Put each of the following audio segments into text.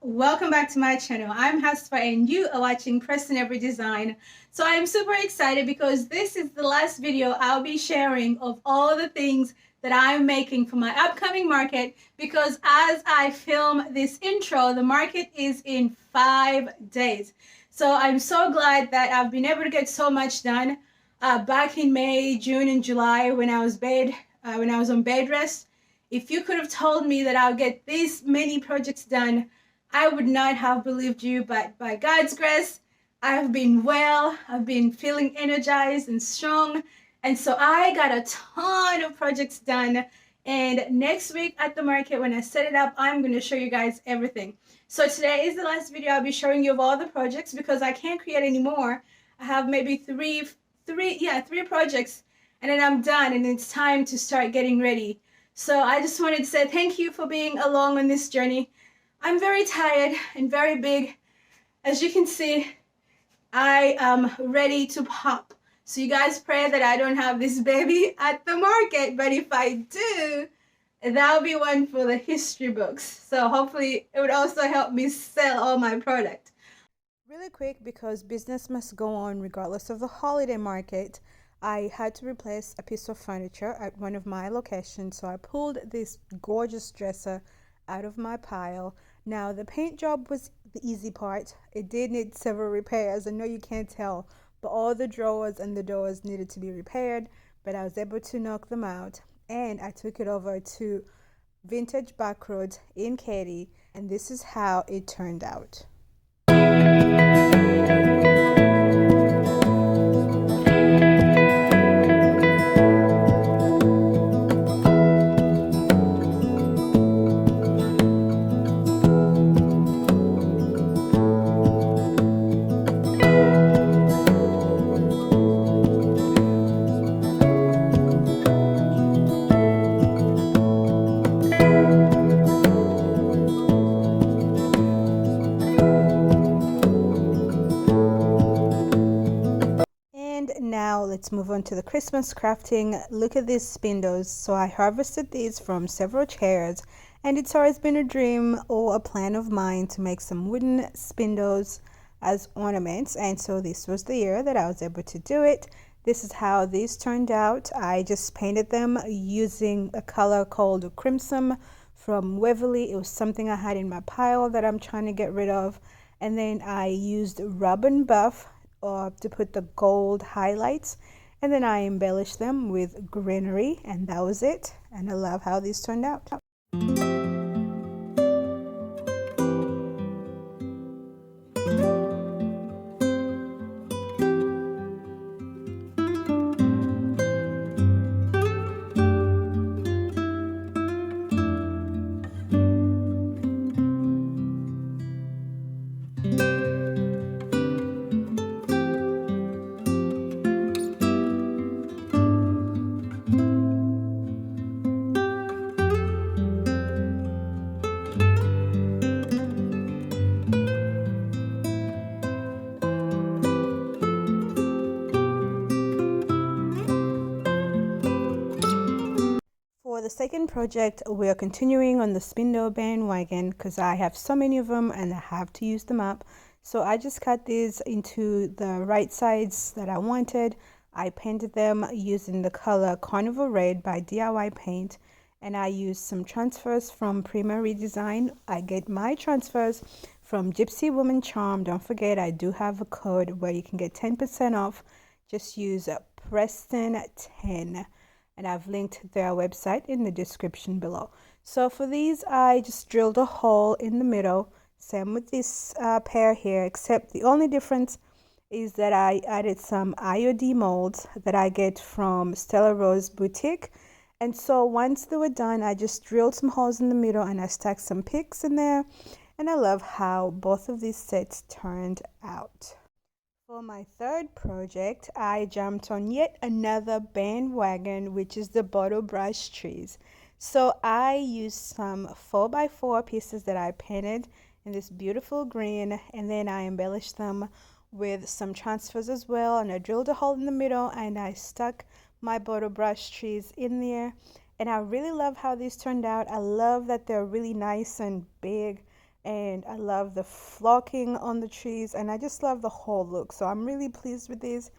Welcome back to my channel. I'm Hasfa and you are watching Preston Every Design. So I'm super excited because this is the last video I'll be sharing of all the things that I'm making for my upcoming market, because as I film this intro, the market is in 5 days. So I'm so glad that I've been able to get so much done back in May, June and July when I was on bed rest. If you could have told me that I'll get these many projects done, I would not have believed you, but by God's grace, I have been well. I've been feeling energized and strong. And so I got a ton of projects done. And next week at the market, when I set it up, I'm going to show you guys everything. So today is the last video I'll be showing you of all the projects because I can't create any more. I have maybe three projects, and then I'm done and it's time to start getting ready. So I just wanted to say thank you for being along on this journey. I'm very tired and very big. As you can see, I am ready to pop. So you guys pray that I don't have this baby at the market, but if I do, that'll be one for the history books. So hopefully it would also help me sell all my product. Really quick, because business must go on regardless of the holiday market, I had to replace a piece of furniture at one of my locations. So I pulled this gorgeous dresser out of my pile. Now the paint job was the easy part. It did need several repairs. I know you can't tell, but all the drawers and the doors needed to be repaired, but I was able to knock them out, and I took it over to Vintage Backroads in Katy, and this is how it turned out. Now let's move on to the Christmas crafting. Look at these spindles. So I harvested these from several chairs, and it's always been a dream or a plan of mine to make some wooden spindles as ornaments, and so this was the year that I was able to do it. This is how these turned out. I just painted them using a color called Crimson from Waverly. It was something I had in my pile that I'm trying to get rid of, and then I used Rub and Buff to put the gold highlights, and then I embellished them with greenery, and that was it. And I love how these turned out. For the second project, we are continuing on the spindle bandwagon because I have so many of them and I have to use them up. So I just cut these into the right sides that I wanted. I painted them using the color Carnival Red by DIY Paint, and I used some transfers from Prima Redesign. I get my transfers from Gypsy Woman Charm. Don't forget, I do have a code where you can get 10% off. Just use Preston 10. And I've linked their website in the description below. So for these, I just drilled a hole in the middle. Same with this pair here, except the only difference is that I added some IOD molds that I get from Stella Rose Boutique. And so once they were done, I just drilled some holes in the middle and I stacked some picks in there. And I love how both of these sets turned out. For my third project, I jumped on yet another bandwagon, which is the Botbrush Trees. So I used some 4x4 pieces that I painted in this beautiful green, and then I embellished them with some transfers as well, and I drilled a hole in the middle and I stuck my Botbrush Trees in there. And I really love how these turned out. I love that they're really nice and big. and I love the flocking on the trees, and I just love the whole look. So I'm really pleased with these.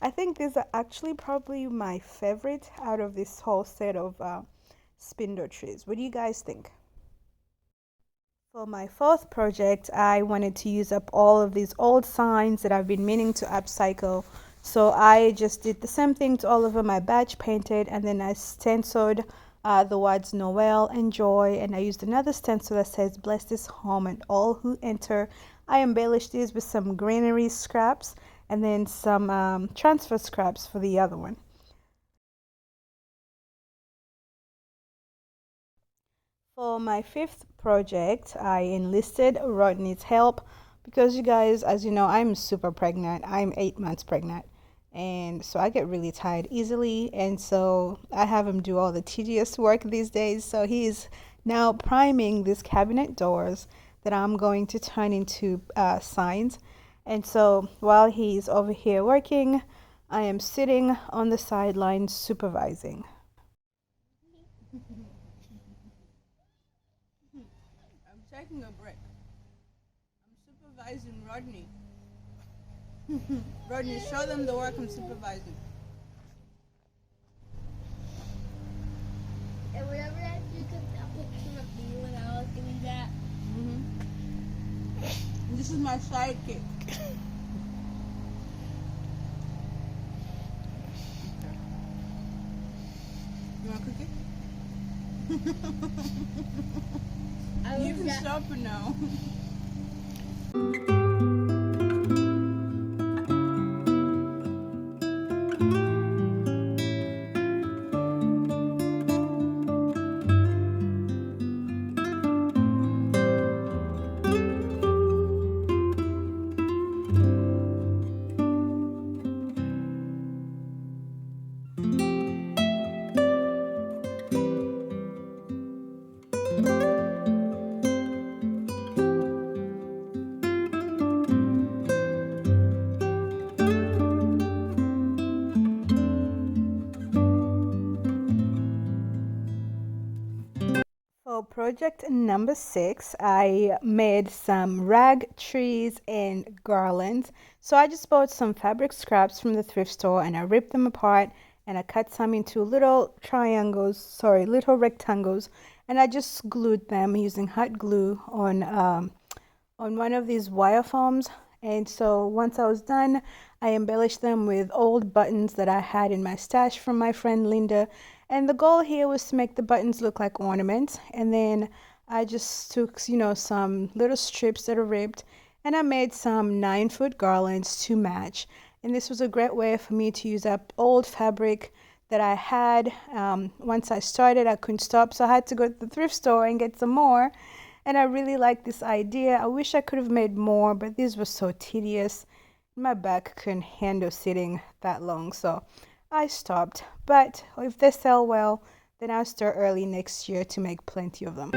I think these are actually probably my favorite out of this whole set of spindle trees. What do you guys think? For my fourth project, I wanted to use up all of these old signs that I've been meaning to upcycle. So I just did the same thing to all of them. I batch painted and then I stenciled the words Noel and Joy. And I used another stencil that says bless this home and all who enter. I embellished these with some greenery scraps and then some transfer scraps for the other one. For my fifth project, I enlisted Rodney's help because you guys, as you know, I'm super pregnant. I'm 8 months pregnant. And so I get really tired easily. And so I have him do all the tedious work these days. So he's now priming these cabinet doors that I'm going to turn into signs. And so while he's over here working, I am sitting on the sidelines supervising. I'm taking a break. I'm supervising Rodney. Rodney, show them the work I'm supervising. And whenever I took a picture of me when I was doing that. This is my sidekick. You want a cookie? You can stop it now. For project number 6, I made some rag trees and garlands. So I just bought some fabric scraps from the thrift store and I ripped them apart and I cut some into little rectangles, and I just glued them using hot glue on one of these wire foams. And so once I was done, I embellished them with old buttons that I had in my stash from my friend Linda. And the goal here was to make the buttons look like ornaments. And then I just took, some little strips that are ripped and I made some 9-foot garlands to match. And this was a great way for me to use up old fabric that I had. Once I started, I couldn't stop, so I had to go to the thrift store and get some more. And I really like this idea. I wish I could have made more, but these were so tedious. My back couldn't handle sitting that long, so I stopped. But if they sell well, then I'll start early next year to make plenty of them.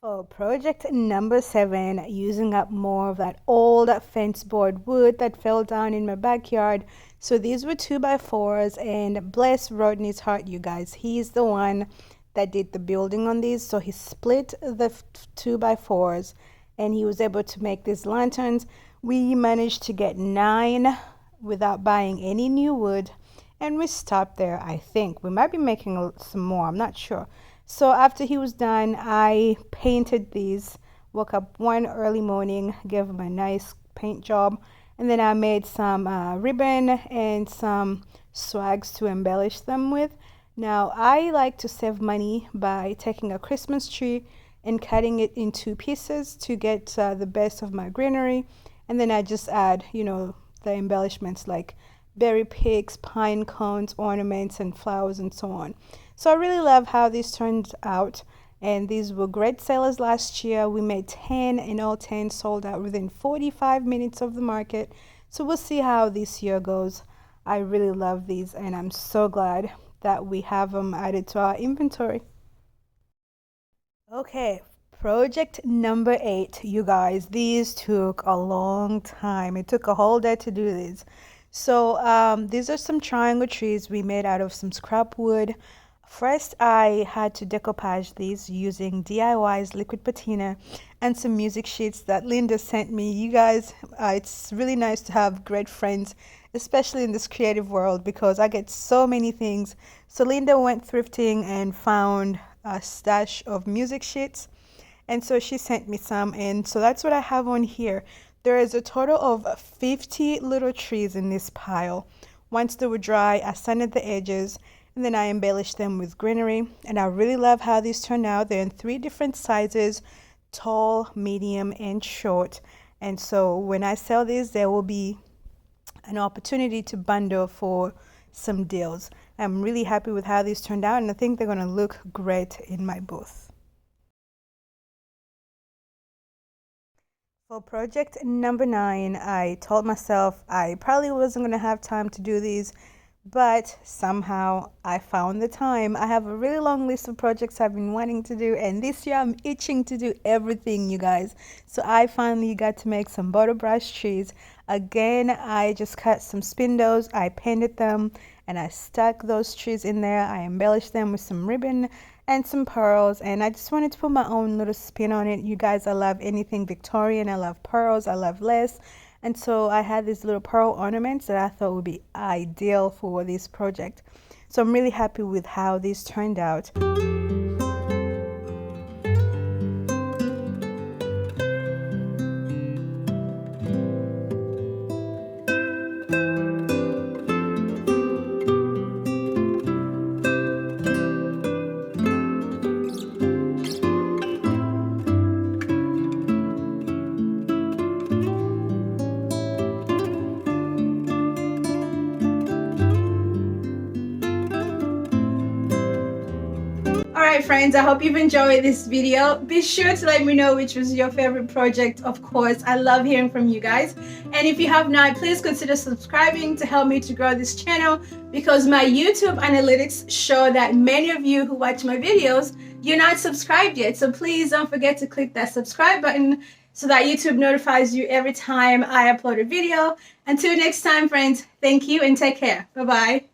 For project number 7, using up more of that old fence board wood that fell down in my backyard. So these were 2x4s, and bless Rodney's heart, you guys, he's the one that did the building on these. So he split the 2x4s and he was able to make these lanterns. We managed to get 9 without buying any new wood, and we stopped there. I think we might be making some more, I'm not sure. So after he was done, I painted these. Woke up one early morning, gave him a nice paint job, and then I made some ribbon and some swags to embellish them with. Now I like to save money by taking a Christmas tree and cutting it into pieces to get the best of my greenery, and then I just add, the embellishments like berry picks, pine cones, ornaments, and flowers, and so on. So I really love how these turned out, and these were great sellers last year. We made 10, and all 10 sold out within 45 minutes of the market. So we'll see how this year goes. I really love these, and I'm so glad that we have them added to our inventory. Okay, project number 8, you guys. These took a long time. It took a whole day to do these. So these are some triangle trees we made out of some scrap wood. First, I had to decoupage these using DIY's liquid patina and some music sheets that Linda sent me. You guys, it's really nice to have great friends, especially in this creative world, because I get so many things. So Linda went thrifting and found a stash of music sheets, and so she sent me some, and so that's what I have on here. There is a total of 50 little trees in this pile. Once they were dry, I sanded the edges and then I embellished them with greenery, and I really love how these turned out. They're in 3 different sizes: tall, medium, and short. And so when I sell these, there will be an opportunity to bundle for some deals. I'm really happy with how these turned out, and I think they're going to look great in my booth. For project number 9, I told myself I probably wasn't going to have time to do these, but somehow I found the time. I have a really long list of projects I've been wanting to do, and this year I'm itching to do everything, you guys. So I finally got to make some Botbrush trees. Again, I just cut some spindles, I painted them, and I stuck those trees in there. I embellished them with some ribbon and some pearls, and I just wanted to put my own little spin on it. You guys, I love anything Victorian. I love pearls, I love lace. And so I had these little pearl ornaments that I thought would be ideal for this project. So I'm really happy with how these turned out. Alright friends, I hope you've enjoyed this video. Be sure to let me know which was your favorite project, of course. I love hearing from you guys. And if you have not, please consider subscribing to help me to grow this channel, because my YouTube analytics show that many of you who watch my videos, you're not subscribed yet. So please don't forget to click that subscribe button so that YouTube notifies you every time I upload a video. Until next time, friends, thank you and take care. Bye-bye.